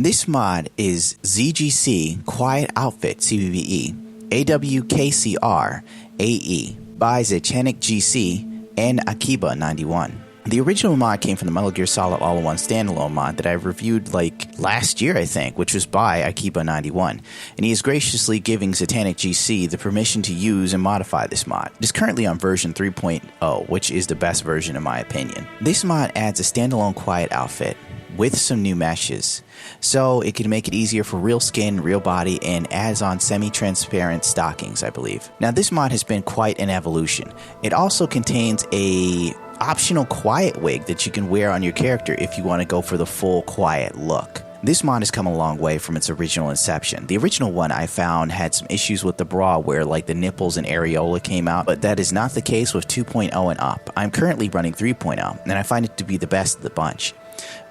This mod is ZGC Quiet Outfit CBBE, AWKCR AE by ZatanicGC and Akiba91. The original mod came from the Metal Gear Solid All-in-One standalone mod that I reviewed last year, I think, which was by Akiba91, and he is graciously giving ZatanicGC the permission to use and modify this mod. It is currently on version 3.0, which is the best version in my opinion. This mod adds a standalone quiet outfit with some new meshes, so it can make it easier for real skin, real body, and adds on semi-transparent stockings, I believe. Now this mod has been quite an evolution. It also contains a optional quiet wig that you can wear on your character if you want to go for the full quiet look. This mod has come a long way from its original inception. The original one I found had some issues with the bra where the nipples and areola came out, but that is not the case with 2.0 and up. I'm currently running 3.0 and I find it to be the best of the bunch.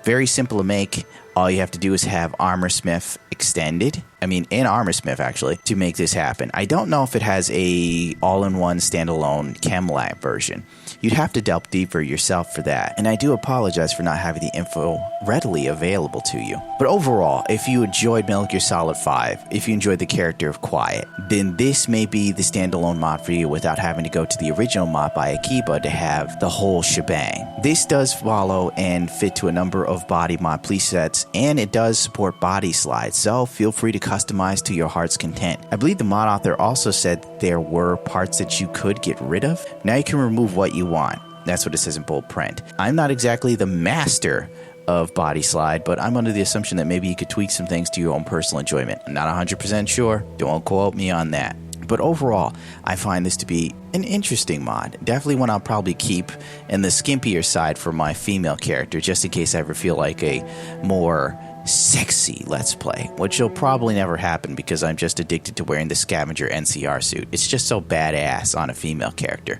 Very simple to make. All you have to do is have ArmorSmith extended. In ArmorSmith actually, to make this happen. I don't know if it has a all-in-one standalone ChemLab version. You'd have to delve deeper yourself for that, and I do apologize for not having the info readily available to you. But overall, if you enjoyed Metal Gear Solid 5, if you enjoyed the character of Quiet, then this may be the standalone mod for you without having to go to the original mod by Akiba to have the whole shebang. This does follow and fit to a number of body mod presets, and it does support body slides, so feel free to customize to your heart's content. I believe the mod author also said there were parts that you could get rid of. Now you can remove what you want. That's what it says in bold print. I'm not exactly the master of body slide, but I'm under the assumption that maybe you could tweak some things to your own personal enjoyment. I'm not 100% sure. Don't quote me on that. But overall, I find this to be an interesting mod. Definitely one I'll probably keep in the skimpier side for my female character, just in case I ever feel like a more sexy Let's Play, which will probably never happen because I'm just addicted to wearing the scavenger NCR suit. It's just so badass on a female character.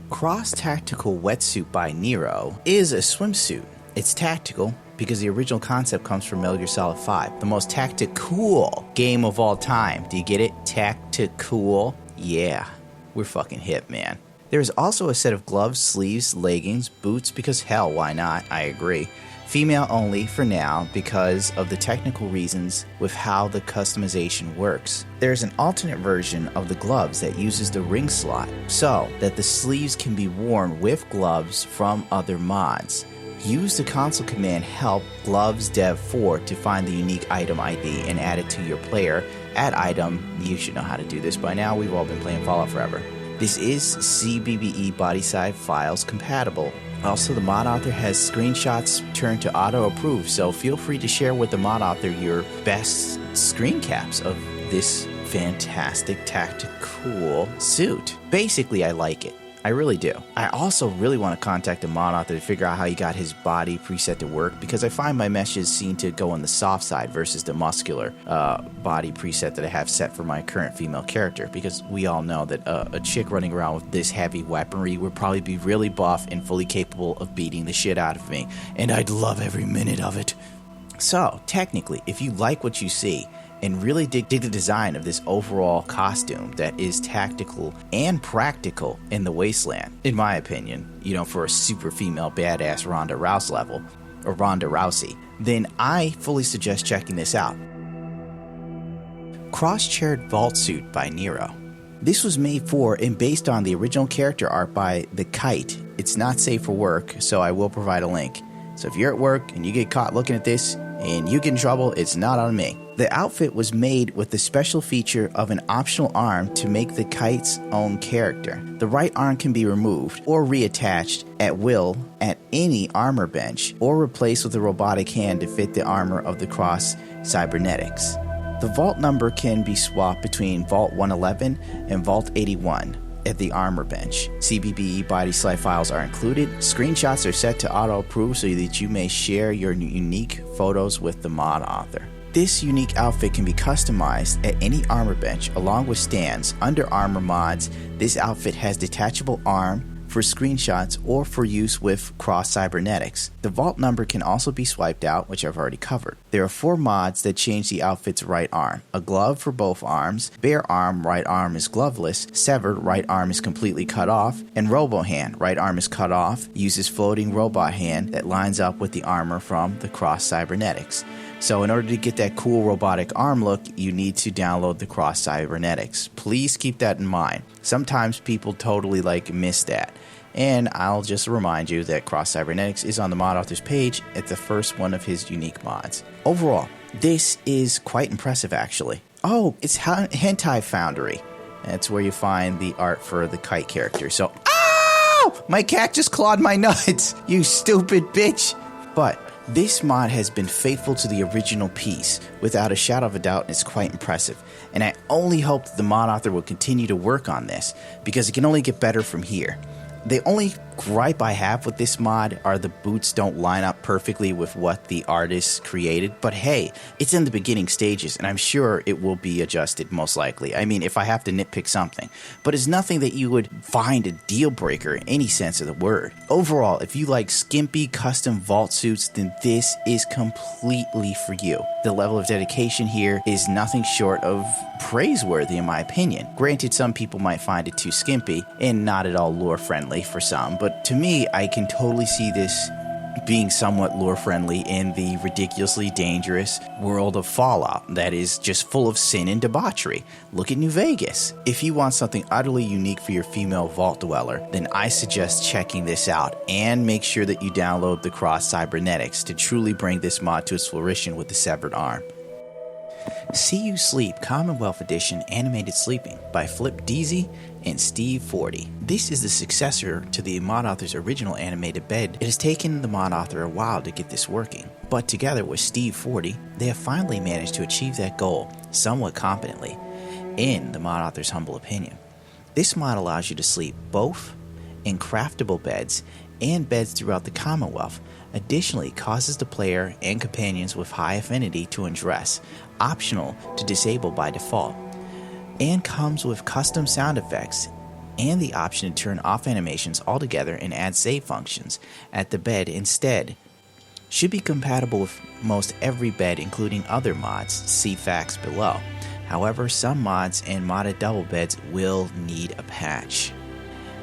Cross Tactical Wetsuit by Niero is a swimsuit. It's tactical because the original concept comes from Metal Gear Solid 5, the most tactical game of all time. Do you get it? Tactical? Yeah, we're fucking hip, man. There is also a set of gloves, sleeves, leggings, boots, because hell, why not? I agree. Female only for now because of the technical reasons with how the customization works. There's an alternate version of the gloves that uses the ring slot so that the sleeves can be worn with gloves from other mods. Use the console command help gloves dev 4 to find the unique item ID and add it to your player. Add item, you should know how to do this by now, we've all been playing Fallout forever. This is CBBE body side files compatible. Also, the mod author has screenshots turned to auto approve, so feel free to share with the mod author your best screen caps of this fantastic tactical suit. Basically, I like it. I really do. I also really want to contact the mod author to figure out how he got his body preset to work, because I find my meshes seem to go on the soft side versus the muscular body preset that I have set for my current female character, because we all know that a chick running around with this heavy weaponry would probably be really buff and fully capable of beating the shit out of me, and I'd love every minute of it. So, technically, if you like what you see, and really dig the design of this overall costume that is tactical and practical in the wasteland, in my opinion, for a super female badass Ronda Rousey level, or Ronda Rousey, then I fully suggest checking this out. CharredVaultsuit by Niero. This was made for and based on the original character art by TheKite. It's not safe for work, so I will provide a link. So if you're at work and you get caught looking at this and you get in trouble, it's not on me. The outfit was made with the special feature of an optional arm to make TheKite's own character. The right arm can be removed or reattached at will at any armor bench, or replaced with a robotic hand to fit the armor of the cross cybernetics. The vault number can be swapped between Vault 111 and Vault 81 at the armor bench. CBBE body slide files are included. Screenshots are set to auto approve so that you may share your unique photos with the mod author. This unique outfit can be customized at any armor bench along with stands. Under armor mods, this outfit has detachable arm for screenshots or for use with cross cybernetics. The vault number can also be swiped out, which I've already covered. There are 4 mods that change the outfit's right arm. A glove for both arms, bare arm, right arm is gloveless, severed, right arm is completely cut off, and robo hand, right arm is cut off, uses floating robot hand that lines up with the armor from the cross cybernetics. So in order to get that cool robotic arm look, you need to download the cross cybernetics. Please keep that in mind. Sometimes people totally miss that. And I'll just remind you that cross cybernetics is on the mod author's page at the first one of his unique mods. Overall, this is quite impressive actually. Oh, it's Hentai Foundry. That's where you find the art for the Kite character. So, ow! My cat just clawed my nuts, you stupid bitch. But this mod has been faithful to the original piece, without a shadow of a doubt, and it's quite impressive. And I only hope that the mod author will continue to work on this, because it can only get better from here. The only gripe I have with this mod are the boots don't line up perfectly with what the artist created, but hey, it's in the beginning stages and I'm sure it will be adjusted most likely. I mean, if I have to nitpick something, but it's nothing that you would find a deal breaker in any sense of the word. Overall, if you like skimpy custom vault suits, then this is completely for you. The level of dedication here is nothing short of praiseworthy in my opinion. Granted, some people might find it too skimpy and not at all lore friendly for some, but to me, I can totally see this being somewhat lore friendly in the ridiculously dangerous world of Fallout that is just full of sin and debauchery. Look at New Vegas. If you want something utterly unique for your female vault dweller, then I suggest checking this out and make sure that you download the cross cybernetics to truly bring this mod to its fruition with the severed arm. See You Sleep Commonwealth Edition Animated Sleeping by Flip DZ and Steve 40. This is the successor to the mod author's original animated bed. It has taken the mod author a while to get this working, but together with Steve 40, they have finally managed to achieve that goal somewhat competently, in the mod author's humble opinion. This mod allows you to sleep both in craftable beds and beds throughout the Commonwealth. Additionally, causes the player and companions with high affinity to undress, optional to disable by default, and comes with custom sound effects and the option to turn off animations altogether and add save functions at the bed instead. Should be compatible with most every bed including other mods, see facts below. However, some mods and modded double beds will need a patch.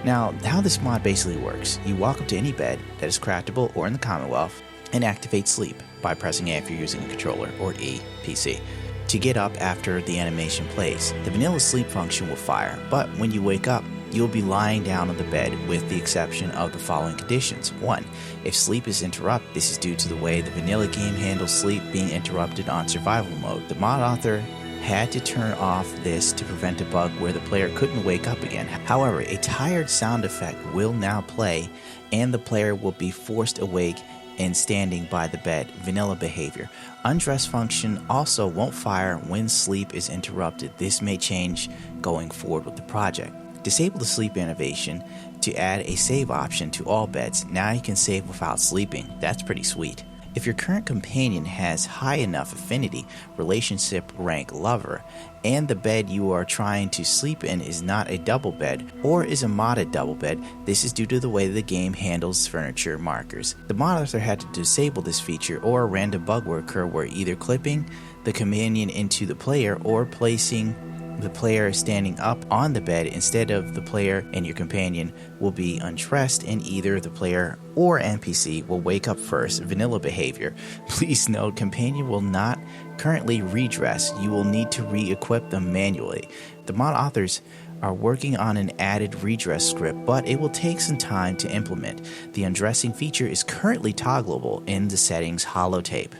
Now, how this mod basically works, you walk up to any bed that is craftable or in the Commonwealth and activate sleep by pressing A if you're using a controller or E, PC, to get up after the animation plays. The vanilla sleep function will fire, but when you wake up, you'll be lying down on the bed with the exception of the following conditions. 1. If sleep is interrupted, this is due to the way the vanilla game handles sleep being interrupted on survival mode. The mod author had to turn off this to prevent a bug where the player couldn't wake up again. However, a tired sound effect will now play and the player will be forced awake and standing by the bed. Vanilla behavior. Undress function also won't fire when sleep is interrupted. This may change going forward with the project. Disable the sleep animation to add a save option to all beds. Now you can save without sleeping. That's pretty sweet. If your current companion has high enough affinity, relationship rank lover, and the bed you are trying to sleep in is not a double bed or is a modded double bed, this is due to the way the game handles furniture markers. The mod author had to disable this feature or a random bug will occur where either clipping the companion into the player or placing the player standing up on the bed instead of the player and your companion will be undressed and either the player or NPC will wake up first. Vanilla behavior. Please note, companion will not currently redress. You will need to re-equip them manually. The mod authors are working on an added redress script, but it will take some time to implement. The undressing feature is currently toggleable in the settings holotape.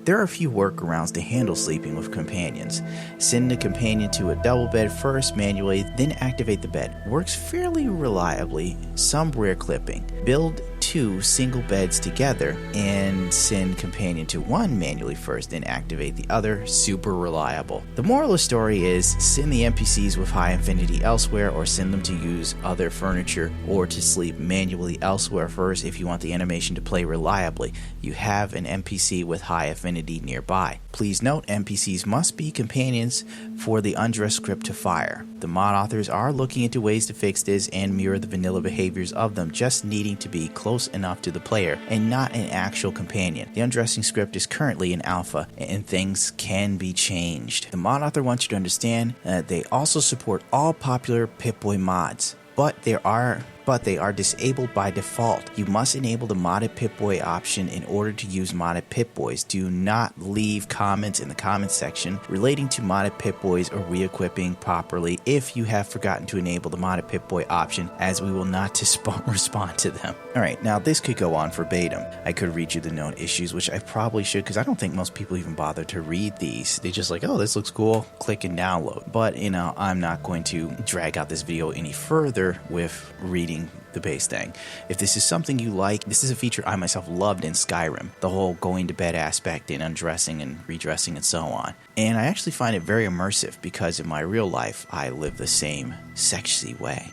There are a few workarounds to handle sleeping with companions. Send the companion to a double bed first manually, then activate the bed. Works fairly reliably, some rare clipping. Build 2 single beds together and send companion to one manually first, then activate the other. Super reliable. The moral of the story is send the NPCs with high affinity elsewhere or send them to use other furniture or to sleep manually elsewhere first if you want the animation to play reliably. You have an NPC with high affinity nearby. Please note, NPCs must be companions for the undress script to fire. The mod authors are looking into ways to fix this and mirror the vanilla behaviors of them, just needing to be close enough to the player and not an actual companion. The undressing script is currently in alpha and things can be changed. The mod author wants you to understand that they also support all popular Pip-Boy mods, but there are but they are disabled by default. You must enable the modded Pip-Boy option in order to use modded Pip-Boys. Do not leave comments in the comments section relating to modded Pip-Boys or re-equipping properly if you have forgotten to enable the modded Pip-Boy option, as we will not respond to them. Alright, now this could go on verbatim. I could read you the known issues, which I probably should, because I don't think most people even bother to read these. They just like, oh, this looks cool, click and download. But, you know, I'm not going to drag out this video any further with reading the base thing. If this is something you like, this is a feature I myself loved in Skyrim, the whole going to bed aspect and undressing and redressing and so on. And I actually find it very immersive because in my real life, I live the same sexy way.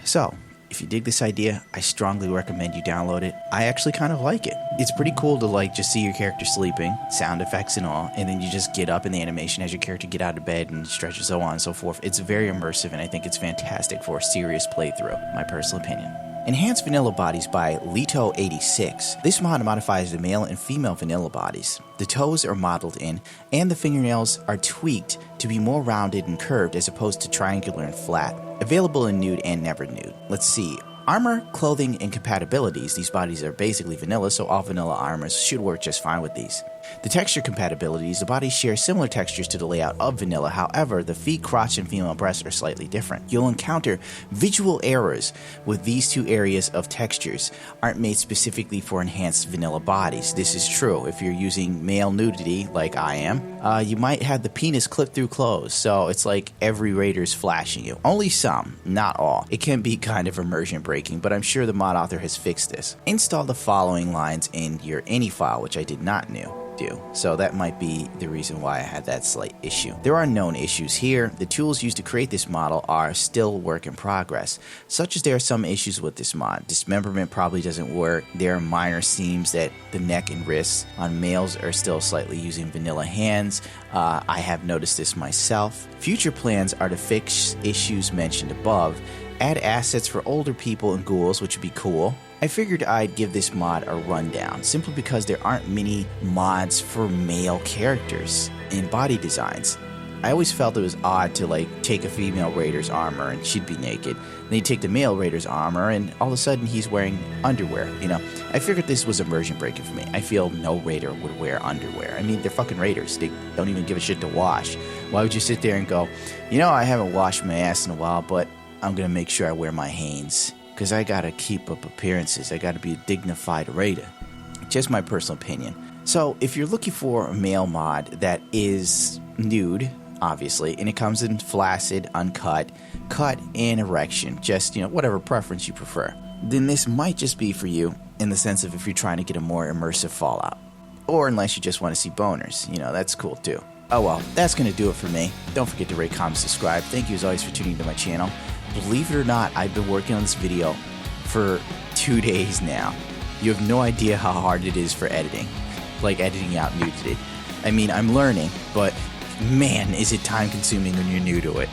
So, if you dig this idea, I strongly recommend you download it. I actually kind of like it. It's pretty cool to like just see your character sleeping, sound effects and all, and then you just get up in the animation as your character get out of bed and stretch and so on and so forth. It's very immersive, and I think it's fantastic for a serious playthrough, my personal opinion. Enhanced Vanilla Bodies by Leto86. This mod modifies the male and female vanilla bodies. The toes are modeled in, and the fingernails are tweaked to be more rounded and curved as opposed to triangular and flat. Available in nude and never nude. Let's see. Armor, clothing, and compatibilities. These bodies are basically vanilla, so all vanilla armors should work just fine with these. The texture compatibilities. The bodies share similar textures to the layout of vanilla, however, the feet, crotch, and female breasts are slightly different. You'll encounter visual errors with these two areas of textures aren't made specifically for enhanced vanilla bodies. This is true. If you're using male nudity, like I am, you might have the penis clip through clothes, so it's like every raider's flashing you. Only some, not all. It can be kind of immersion breaking, but I'm sure the mod author has fixed this. Install the following lines in your any file, which I did not do. So that might be the reason why I had that slight issue. There are known issues here. The tools used to create this model are still work in progress, such as there are some issues with this mod. Dismemberment probably doesn't work. There are minor seams that the neck and wrists on males are still slightly using vanilla hands. I have noticed this myself. Future plans are to fix issues mentioned above, add assets for older people and ghouls, which would be cool. I figured I'd give this mod a rundown, simply because there aren't many mods for male characters in body designs. I always felt it was odd to like take a female raider's armor and she'd be naked, then you take the male raider's armor and all of a sudden he's wearing underwear, you know. I figured this was immersion breaking for me. I feel no raider would wear underwear. I mean, they're fucking raiders. They don't even give a shit to wash. Why would you sit there and go, you know, I haven't washed my ass in a while, but I'm gonna make sure I wear my Hanes, because I gotta keep up appearances. I gotta be a dignified raider. Just my personal opinion. So if you're looking for a male mod that is nude, obviously, and it comes in flaccid, uncut, cut, and erection, just, you know, whatever preference you prefer, then this might just be for you, in the sense of if you're trying to get a more immersive Fallout. Or unless you just want to see boners, you know, that's cool too. Oh well, that's gonna do it for me. Don't forget to rate, comment, subscribe. Thank you as always for tuning into my channel. Believe it or not, I've been working on this video for 2 days now. You have no idea how hard it is for editing, like editing out nudity. I mean, I'm learning, but man, is it time consuming when you're new to it.